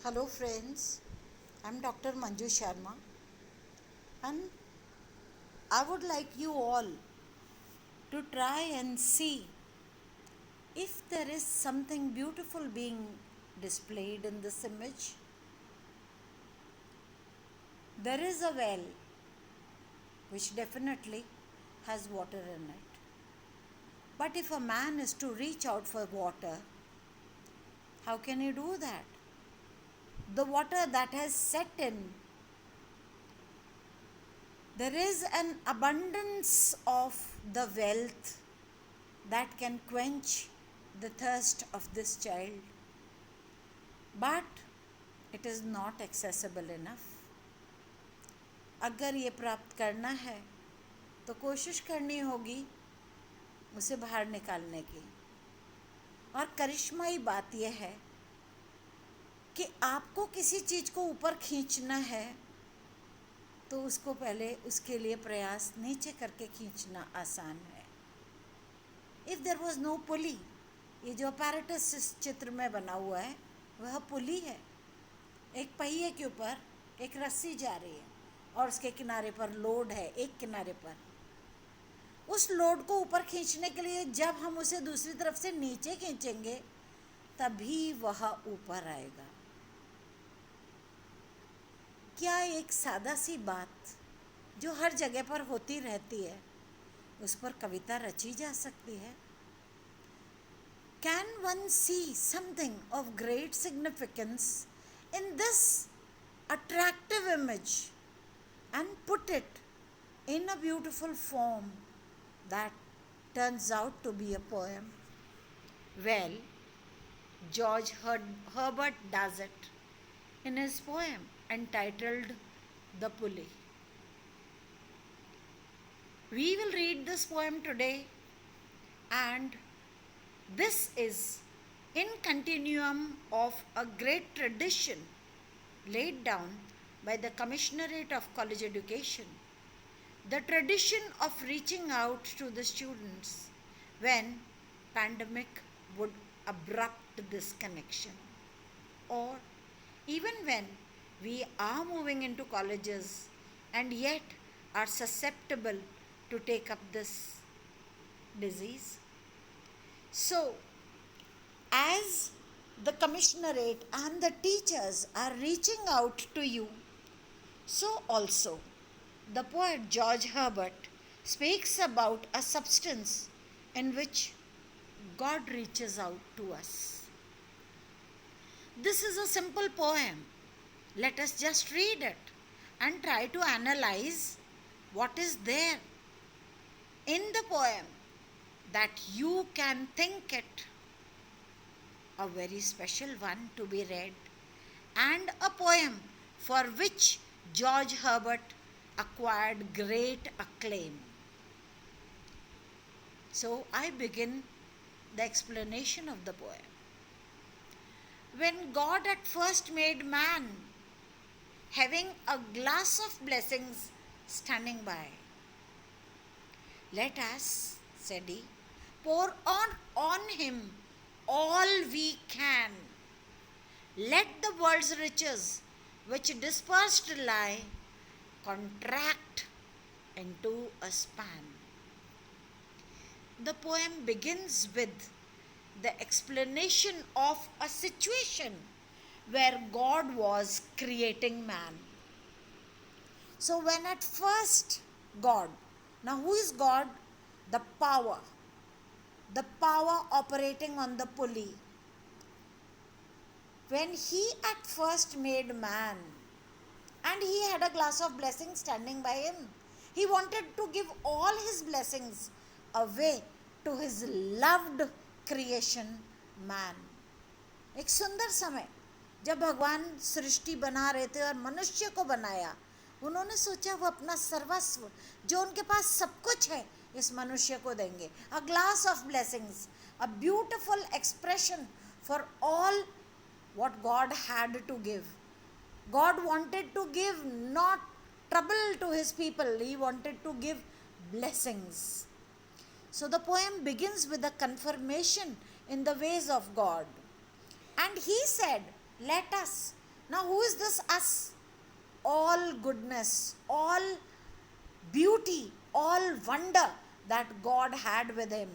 Hello friends, I'm Dr. Manju Sharma and I would like you all to try and see if there is something beautiful being displayed in this image. There is a well which definitely has water in it. But if a man is to reach out for water, how can he do that? The water that has set in, there is an abundance of the wealth that can quench the thirst of this child, but it is not accessible enough. अगर ये प्राप्त करना है तो कोशिश करनी होगी उसे बाहर निकालने की। और करिश्माई बात यह है कि आपको किसी चीज़ को ऊपर खींचना है तो उसको पहले उसके लिए प्रयास नीचे करके खींचना आसान है। इफ़ देयर वॉज नो पुली, ये जो अपैरेटस इस चित्र में बना हुआ है वह पुली है। एक पहिए के ऊपर एक रस्सी जा रही है और उसके किनारे पर लोड है, एक किनारे पर। उस लोड को ऊपर खींचने के लिए जब हम उसे दूसरी तरफ से नीचे खींचेंगे तभी वह ऊपर आएगा। क्या एक सादा सी बात जो हर जगह पर होती रहती है उस पर कविता रची जा सकती है? Can one see something of great significance in this attractive image and put it in a beautiful form that turns out to be a poem? Well, Herbert does it in his poem entitled The Pulley. We will read this poem today, and this is in continuum of a great tradition laid down by the Commissionerate of College Education, the tradition of reaching out to the students when pandemic would abrupt this connection, or even when we are moving into colleges and yet are susceptible to take up this disease. So, as the commissionerate and the teachers are reaching out to you, so also the poet George Herbert speaks about a substance in which God reaches out to us. This is a simple poem. Let us just read it and try to analyze what is there in the poem, that you can think it a very special one to be read, and a poem for which George Herbert acquired great acclaim. So I begin the explanation of the poem. When God at first made man, having a glass of blessings standing by, let us, said he, pour on him all we can. Let the world's riches, which dispersed lie, contract into a span. The poem begins with the explanation of a situation where God was creating man. So when at first God, now who is God? The power operating on the pulley. When he at first made man and he had a glass of blessing standing by him, he wanted to give all his blessings away to his loved creation man. एक सुंदर समय जब भगवान सृष्टि बना रहे थे और मनुष्य को बनाया, उन्होंने सोचा वो अपना सर्वस्व जो उनके पास सब कुछ है इस मनुष्य को देंगे. A glass of blessings, a beautiful expression for all what God had to give. God wanted to give not trouble to his people, he wanted to give blessings. So the poem begins with a confirmation in the ways of God. And he said, let us Now, who is this us? All goodness, all beauty, all wonder that God had with him.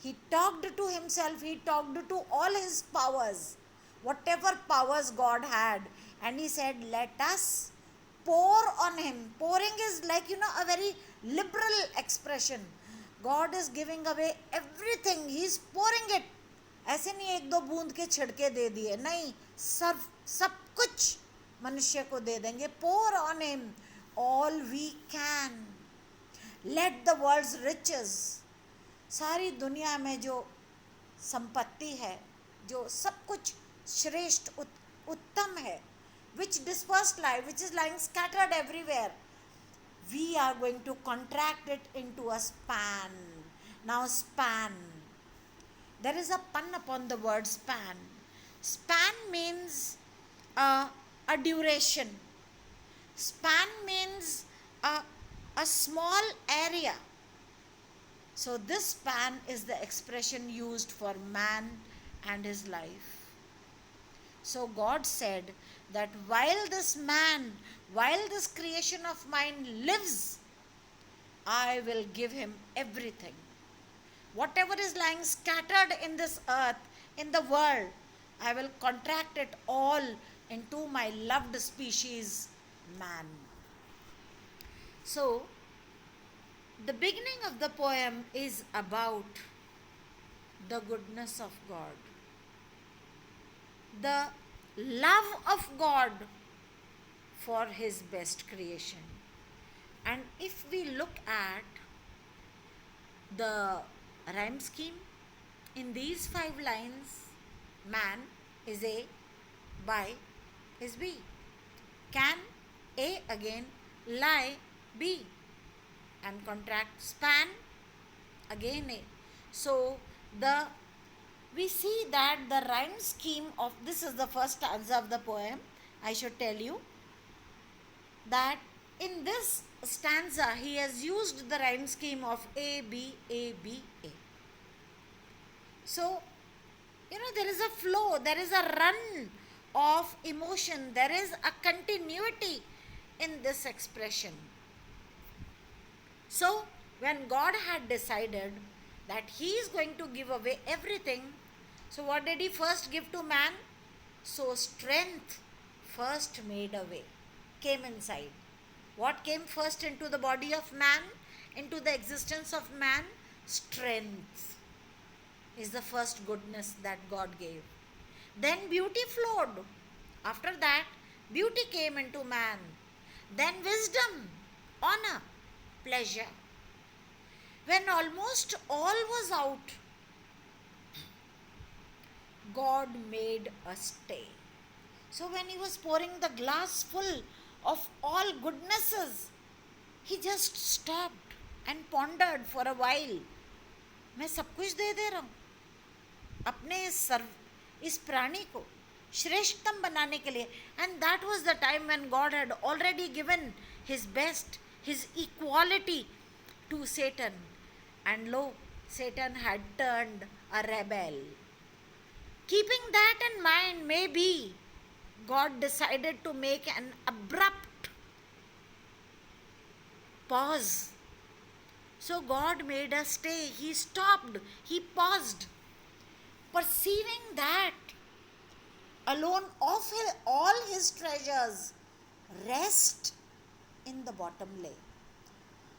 He talked to himself, he talked to all his powers, whatever powers God had, and he said, let us pour on him. Pouring is like, a very liberal expression. God is giving away everything, he is pouring it. ऐसे नहीं एक दो बूंद के छिड़के दे दिए, नहीं, सब कुछ मनुष्य को दे देंगे. Pour on him all we can. Let the world's riches, सारी दुनिया में जो संपत्ति है, जो सब कुछ श्रेष्ठ उत्तम है, which dispersed lie, which is lying scattered everywhere, we are going to contract it into a span. Now span, there is a pun upon the word span. Span means a duration. Span means a small area. So this span is the expression used for man and his life. So God said that while this man, while this creation of mine lives, I will give him everything. Whatever is lying scattered in this earth, in the world, I will contract it all into my loved species, man. So, the beginning of the poem is about the goodness of God, the love of God for his best creation. And if we look at the rhyme scheme, in these 5 lines, man is A, by is B. Can, A again, lie, B. And contract span, again A. So, we see that the rhyme scheme of, this is the first stanza of the poem, I should tell you, that in this stanza he has used the rhyme scheme of A, B, A, B, A. So, there is a flow, there is a run of emotion, there is a continuity in this expression. So, when God had decided that he is going to give away everything, so what did he first give to man? So, strength first made a way, came inside. What came first into the body of man, into the existence of man? Strength is the first goodness that God gave. Then beauty flowed. After that, beauty came into man. Then wisdom, honor, pleasure. When almost all was out, God made a stay. So when he was pouring the glass full of all goodnesses, he just stopped and pondered for a while. मैं सब कुछ दे दे रहा हूँ अपने इस प्राणी को श्रेष्ठतम बनाने के लिए. And that was the time when God had already given his best, his equality to Satan. And lo, Satan had turned a rebel. Keeping that in mind, maybe God decided to make an abrupt pause. So God made a stay. He stopped. He paused. Perceiving that alone of all his treasures, rest in the bottom lay.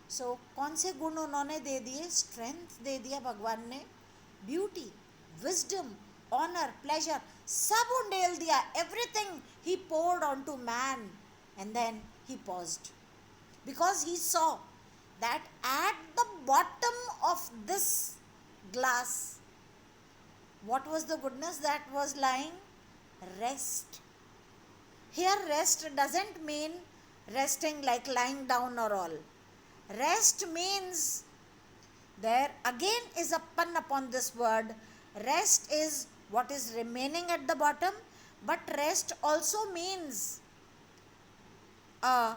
So कौन से गुण उन्होंने दे दिए? Strength दे दिया भगवान ने, beauty, wisdom, honour, pleasure, सब उंडेल दिया. Everything he poured onto man, and then he paused because he saw that at the bottom of this glass, what was the goodness that was lying? Rest. Here rest doesn't mean resting like lying down or all. Rest means, there again is a pun upon this word. Rest is what is remaining at the bottom, but rest also means a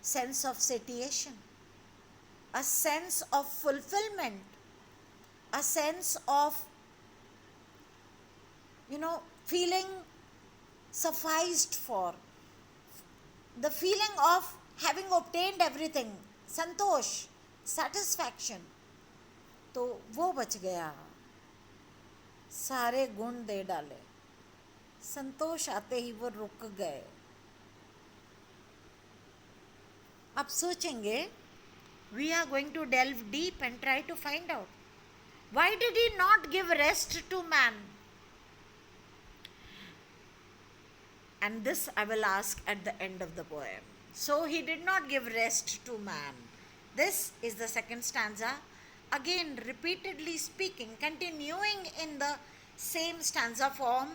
sense of satiation, a sense of fulfillment, a sense of, feeling sufficed for the feeling of having obtained everything, Santosh, satisfaction, तो वो बच गया, सारे गुण दे डाले, संतोष आते ही वो रुक गए. अब सोचेंगे, we are going to delve deep and try to find out, why did he not give rest to man? And this I will ask at the end of the poem. So he did not give rest to man. This is the second stanza. Again, repeatedly speaking, continuing in the same stanza form.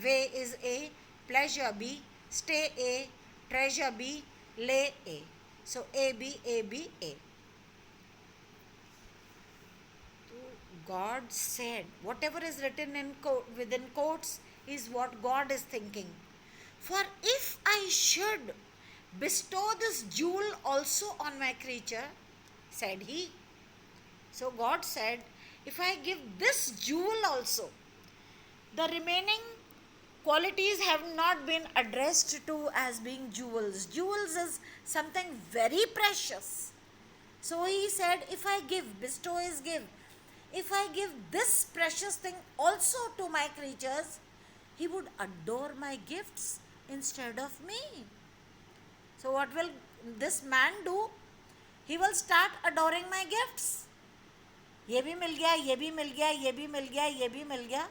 Way is A, pleasure B, stay A, treasure B, lay A. So A, B, A, B, A. God said, whatever is written in within quotes is what God is thinking. For if I should bestow this jewel also on my creature, said he. So God said, if I give this jewel also, the remaining qualities have not been addressed to as being jewels. Jewels is something very precious. So he said, if I give, bestow is give. If I give this precious thing also to my creatures, he would adore my gifts instead of me. So what will this man do? He will start adoring my gifts. ये भी मिल गया, ये भी मिल गया, ये भी मिल गया, ये भी मिल गया,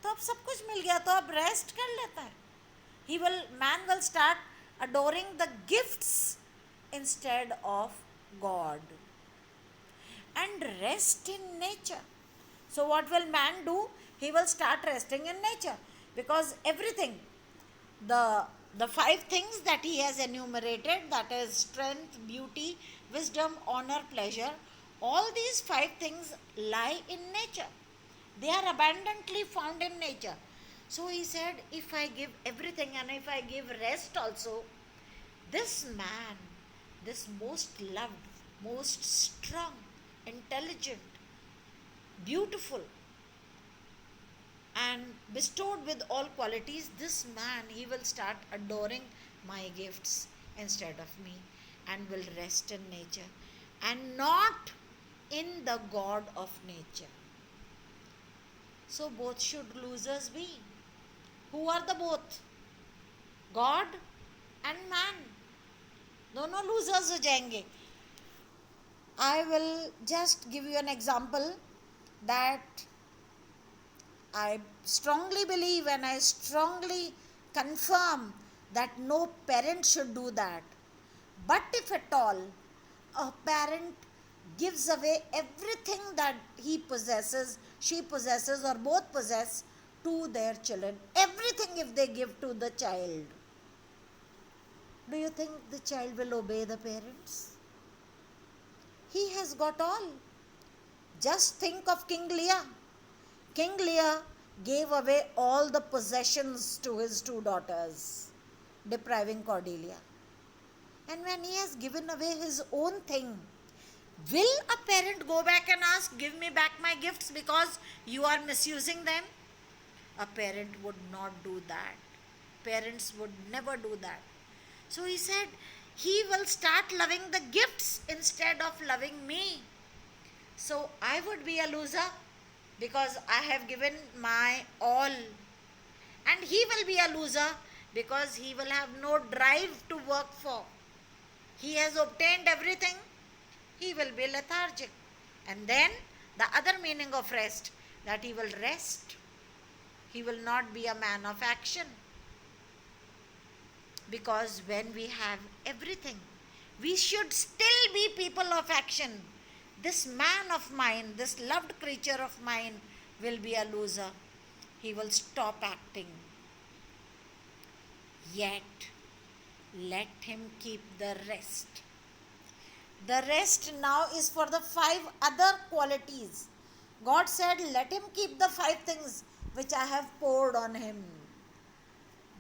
तो अब सब कुछ मिल गया, तो अब रेस्ट कर लेता है. Man will start adoring the gifts instead of God. And rest in nature. So what will man do? He will start resting in nature, because everything, the 5 things that he has enumerated, that is strength, beauty, wisdom, honor, pleasure, all these 5 things lie in nature. They are abundantly found in nature. So he said, if I give everything and if I give rest also, this man, this most loved, most strong, intelligent, beautiful, and bestowed with all qualities, this man, he will start adoring my gifts instead of me, and will rest in nature and not in the God of nature. So both should losers be. Who are the both? God and man. दोनों losers हो जाएंगे. I will just give you an example that I strongly believe and I strongly confirm that no parent should do that. But if at all a parent gives away everything that he possesses, she possesses, or both possess to their children, everything if they give to the child, do you think the child will obey the parents? He has got all. Just think of King Lear. King Lear gave away all the possessions to his 2 daughters, depriving Cordelia. And when he has given away his own thing, will a parent go back and ask, give me back my gifts because you are misusing them? A parent would not do that. Parents would never do that. So he said, he will start loving the gifts instead of loving me. So I would be a loser because I have given my all. And he will be a loser because he will have no drive to work for. He has obtained everything. He will be lethargic. And then the other meaning of rest, that he will rest. He will not be a man of action. Because when we have everything, we should still be people of action. This man of mine, this loved creature of mine will be a loser. He will stop acting. Yet, let him keep the rest. The rest now is for the 5 other qualities. God said, let him keep the 5 things which I have poured on him.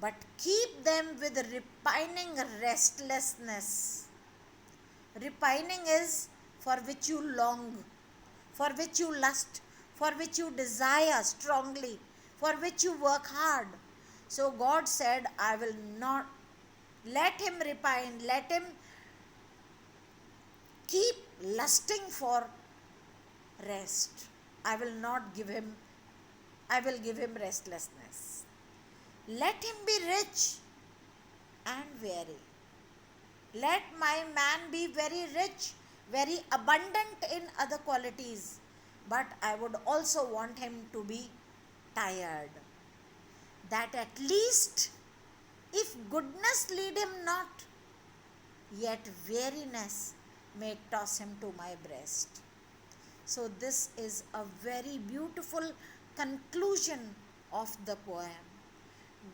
But keep them with repining restlessness. Repining is for which you long, for which you lust, for which you desire strongly, for which you work hard. So God said, I will not let him repine, let him keep lusting for rest. I will not give him, I will give him restlessness. Let him be rich and weary. Let my man be very rich, very abundant in other qualities, but I would also want him to be tired. That at least, if goodness lead him not, yet weariness may toss him to my breast. So, this is a very beautiful conclusion of the poem.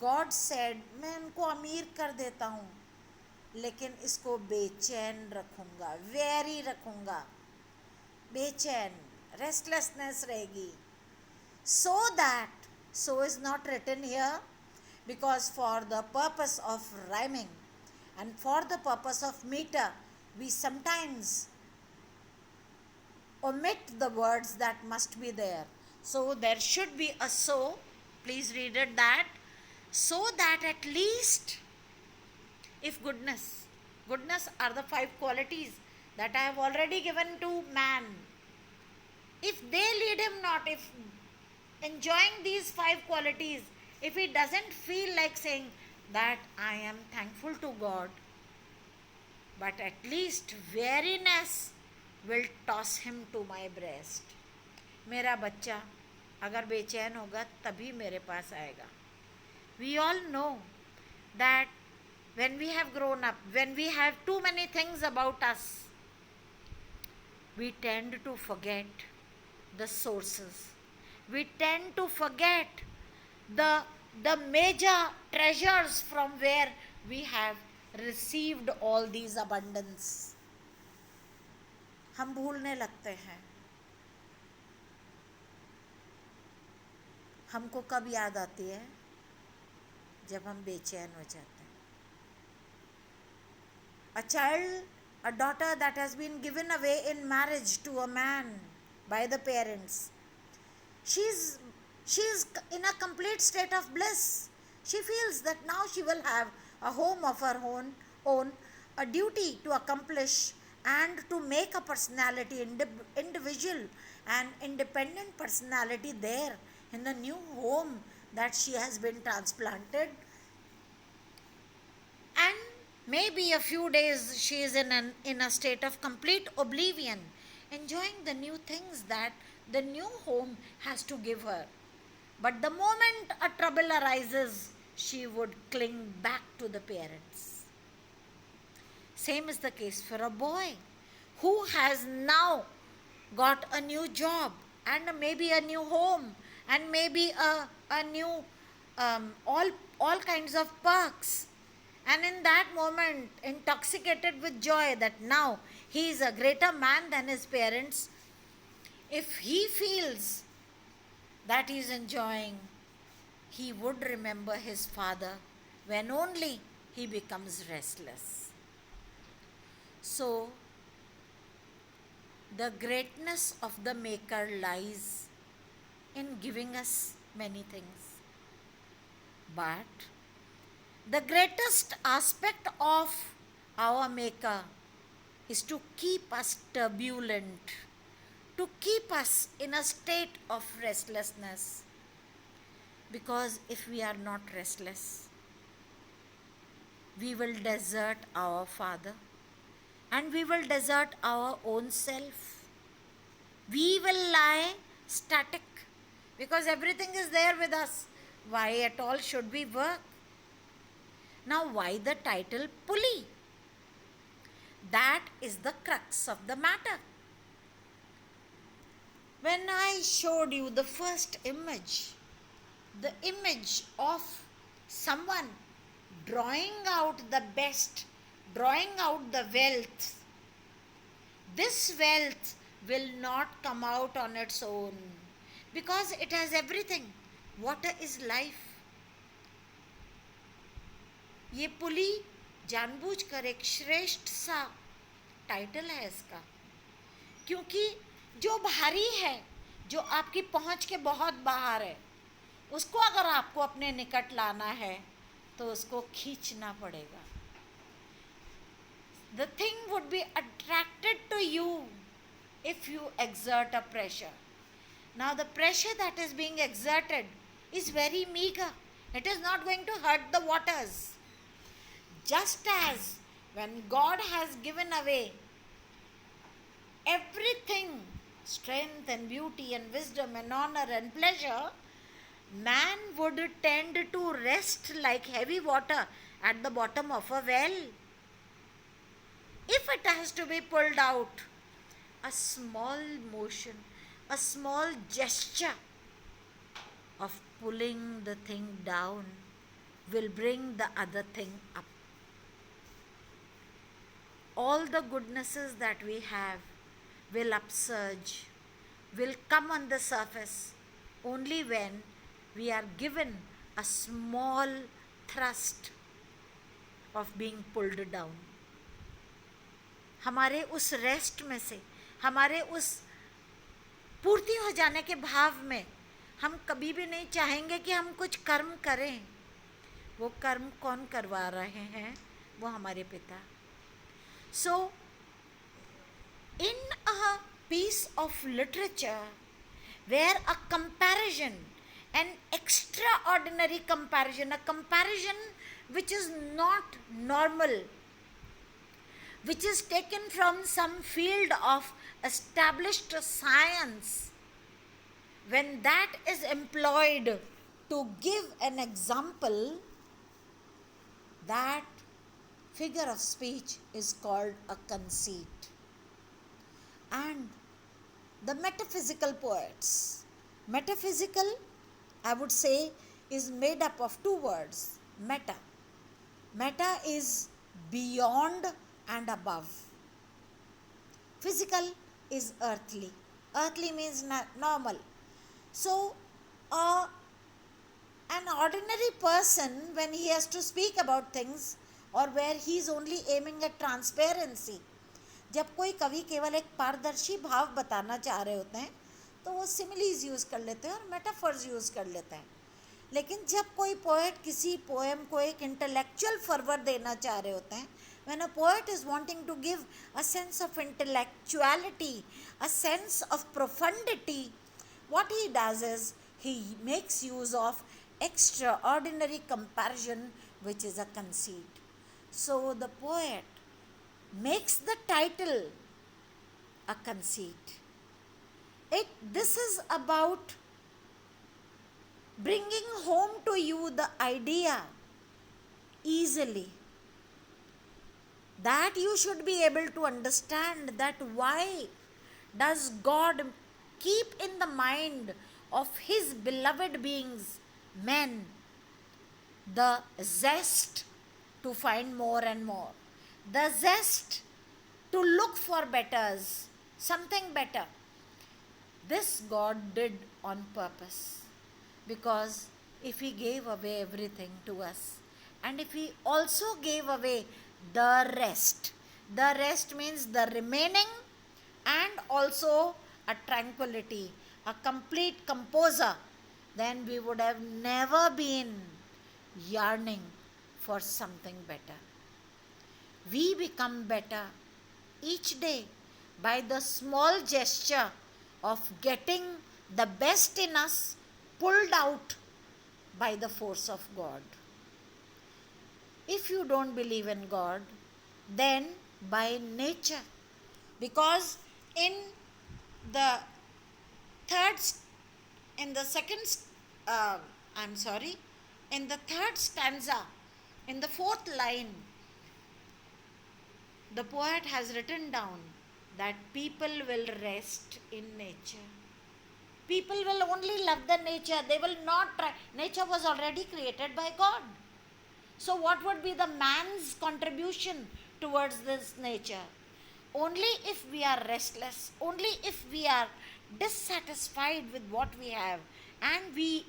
God said, मैं इनको अमीर कर देता हूँ, लेकिन इसको बेचैन रखूँगा, वेरी रखूँगा, बेचैन, रेस्टलेसनेस रहेगी. So that, so is not written here, because for the purpose of rhyming and for the purpose of meter, we sometimes omit the words that must be there. So there should be a so, please read it that, so that at least, if goodness are the 5 qualities that I have already given to man, if they lead him not, if enjoying these 5 qualities, if he doesn't feel like saying that I am thankful to God, but at least weariness will toss him to my breast. मेरा बच्चा अगर बेचैन होगा तभी मेरे पास आएगा. We all know that when we have grown up, when we have too many things about us, we tend to forget the sources. We tend to forget the major treasures from where we have received all these abundance. हम भूलने लगते हैं. हमको कब याद आती है? जब हम बेचैन हो जाते हैं. A child, a daughter that has been given away in marriage to a man by the parents, she's in a complete state of bliss. She feels that now she will have a home of her own, a duty to accomplish and to make a personality, individual and independent personality there in the new home that she has been transplanted. And maybe a few days she is in a state of complete oblivion, enjoying the new things that the new home has to give her. But the moment a trouble arises, she would cling back to the parents. Same is the case for a boy who has now got a new job and maybe a new home and maybe a new all kinds of perks. And in that moment, intoxicated with joy that now he is a greater man than his parents, if he feels that he is enjoying, he would remember his father when only he becomes restless. So, the greatness of the Maker lies in giving us many things. But the greatest aspect of our Maker is to keep us turbulent, to keep us in a state of restlessness. Because if we are not restless, we will desert our Father and we will desert our own self. We will lie static because everything is there with us. Why at all should we work? Now, why the title Pulley? That is the crux of the matter. When I showed you the first image, the image of someone drawing out the best, drawing out the wealth, this wealth will not come out on its own because it has everything. What is life? ये पुली जानबूझकर एक श्रेष्ठ सा title है इसका, क्योंकि जो भारी है, जो आपकी पहुंच के बहुत बाहर है, उसको अगर आपको अपने निकट लाना है तो उसको खींचना पड़ेगा. The thing would be attracted to you if you exert a pressure. Now the pressure that is being exerted is very meager. It is not going to hurt the waters. Just as when God has given away everything, strength and beauty and wisdom and honor and pleasure, man would tend to rest like heavy water at the bottom of a well. If it has to be pulled out, a small motion, a small gesture of pulling the thing down will bring the other thing up. All the goodnesses that we have will upsurge, will come on the surface only when we are given a small thrust of being pulled down. हमारे उस rest में से, हमारे उस पूर्ति हो जाने के भाव में हम कभी भी नहीं चाहेंगे कि हम कुछ कर्म करें. वो कर्म कौन करवा रहे हैं? वो हमारे पिता. So, in a piece of literature where a comparison, an extraordinary comparison, a comparison which is not normal, which is taken from some field of established science, when that is employed to give an example, that figure of speech is called a conceit. And the metaphysical poets, metaphysical, I would say, is made up of two words, meta. Meta is beyond and above. Physical is earthly. Earthly means normal. So, an ordinary person, when he has to speak about things, और where he is only aiming at transparency, जब कोई कवि केवल एक पारदर्शी भाव बताना चाह रहे होते हैं तो वो सिमिलीज यूज़ कर लेते हैं और मेटाफर्स यूज़ कर लेते हैं. लेकिन जब कोई पोएट किसी पोएम को एक इंटेलेक्चुअल फर्वर देना चाह रहे होते हैं, when a poet is wanting to give a sense of intellectuality, a sense of profundity, what he does is he makes use of extraordinary comparison, which is a conceit. So the poet makes the title a conceit. This is about bringing home to you the idea easily, that you should be able to understand that why does God keep in the mind of his beloved beings, men, the zest to find more and more, the zest to look for betters, something better. This God did on purpose, because if he gave away everything to us, and if he also gave away the rest means the remaining, and also a tranquility, a complete composure, then we would have never been yearning for something better. We become better each day by the small gesture of getting the best in us pulled out by the force of God. If you don't believe in God, then by nature, because in the third stanza, in the fourth line, the poet has written down that people will rest in nature. People will only love the nature. They will not try. Nature was already created by God. So what would be the man's contribution towards this nature? Only if we are restless, only if we are dissatisfied with what we have, and we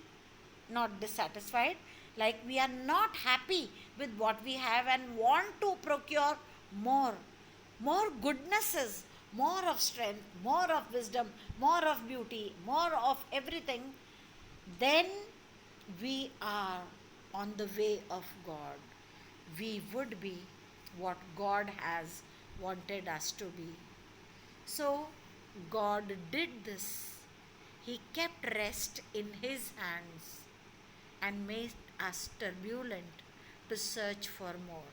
not dissatisfied, like we are not happy with what we have and want to procure more goodnesses, more of strength, more of wisdom, more of beauty, more of everything, then we are on the way of God. We would be what God has wanted us to be. So, God did this. He kept rest in His hands and made us turbulent to search for more.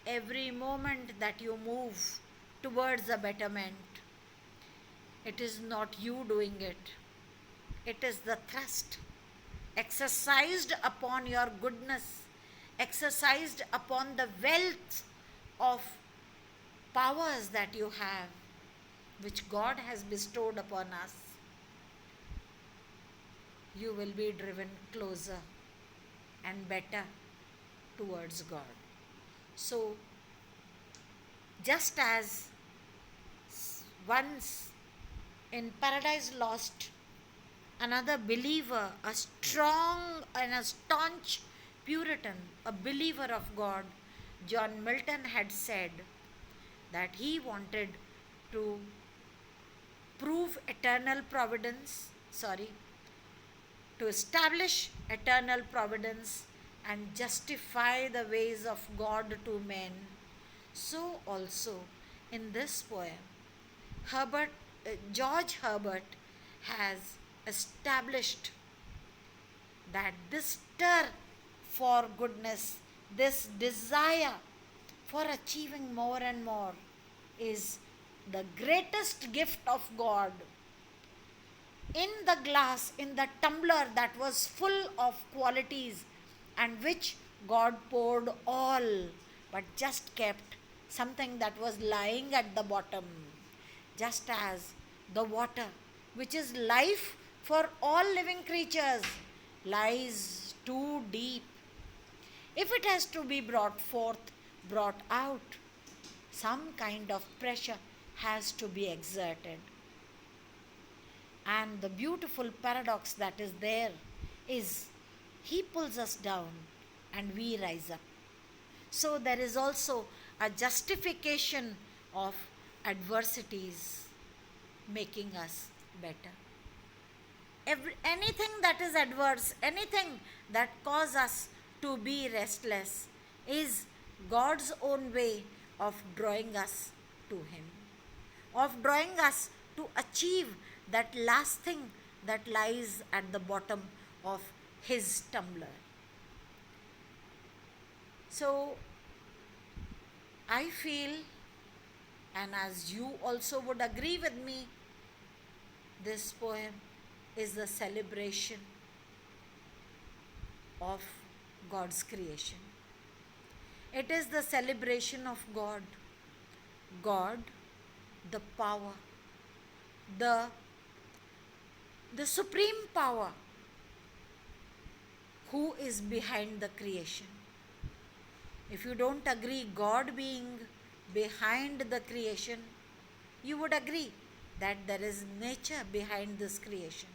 Every moment that you move towards a betterment, it is not you doing it, it is the thrust exercised upon your goodness, exercised upon the wealth of powers that you have, which God has bestowed upon us. You will be driven closer and better towards God. So, just as once in Paradise Lost, another believer, a strong and a staunch Puritan, a believer of God, John Milton had said that he wanted to prove eternal providence, to establish eternal providence and justify the ways of God to men. So also in this poem, George Herbert has established that this stir for goodness, this desire for achieving more and more, is the greatest gift of God. In the glass, in the tumbler that was full of qualities and which God poured all, but just kept something that was lying at the bottom, just as the water, which is life for all living creatures, lies too deep. If it has to be brought forth, brought out, some kind of pressure has to be exerted. And the beautiful paradox that is there is He pulls us down and we rise up. So there is also a justification of adversities making us better. Anything that is adverse, anything that causes us to be restless, is God's own way of drawing us to Him, of drawing us to achieve that last thing that lies at the bottom of His tumbler. So, I feel, and as you also would agree with me, this poem is the celebration of God's creation. It is the celebration of God. God, the power, the supreme power who is behind the creation. If you don't agree God being behind the creation, you would agree that there is nature behind this creation.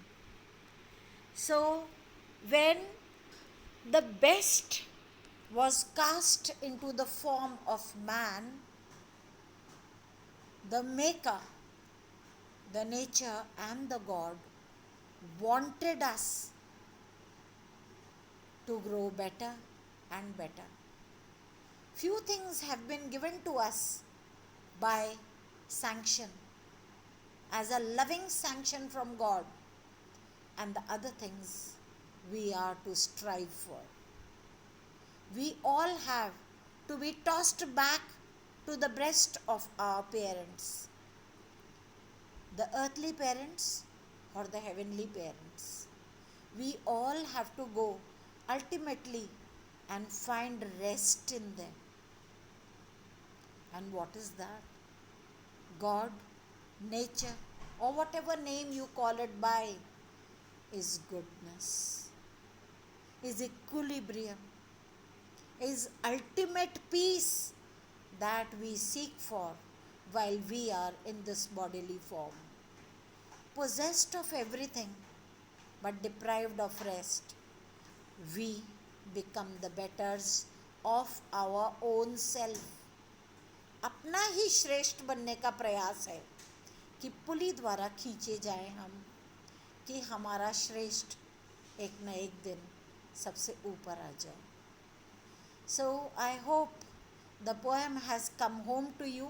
So, when the best was cast into the form of man, the Maker, the nature and the God wanted us to grow better and better. Few things have been given to us by sanction, as a loving sanction from God, and the other things we are to strive for. We all have to be tossed back to the breast of our parents, the earthly parents or the heavenly parents. We all have to go ultimately and find rest in them. And what is that? God, nature, or whatever name you call it by, is goodness, is equilibrium, is ultimate peace that we seek for while we are in this bodily form. Possessed of everything but deprived of rest, we become the betters of our own self. अपना ही श्रेष्ठ बनने का प्रयास है कि पुली द्वारा खींचे जाएं हम, कि हमारा श्रेष्ठ एक ना एक दिन सबसे ऊपर आ जाए. So I hope the poem has come home to you,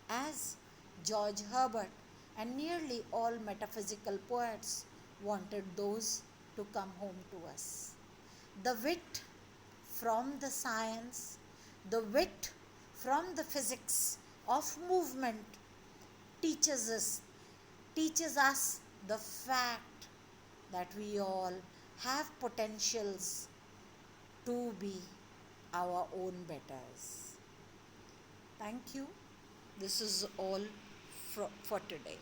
as George Herbert and nearly all metaphysical poets wanted those to come home to us. The wit from the science, the wit from the physics of movement teaches us teaches us the fact that we all have potentials to be our own betters. Thank you. This is all for today.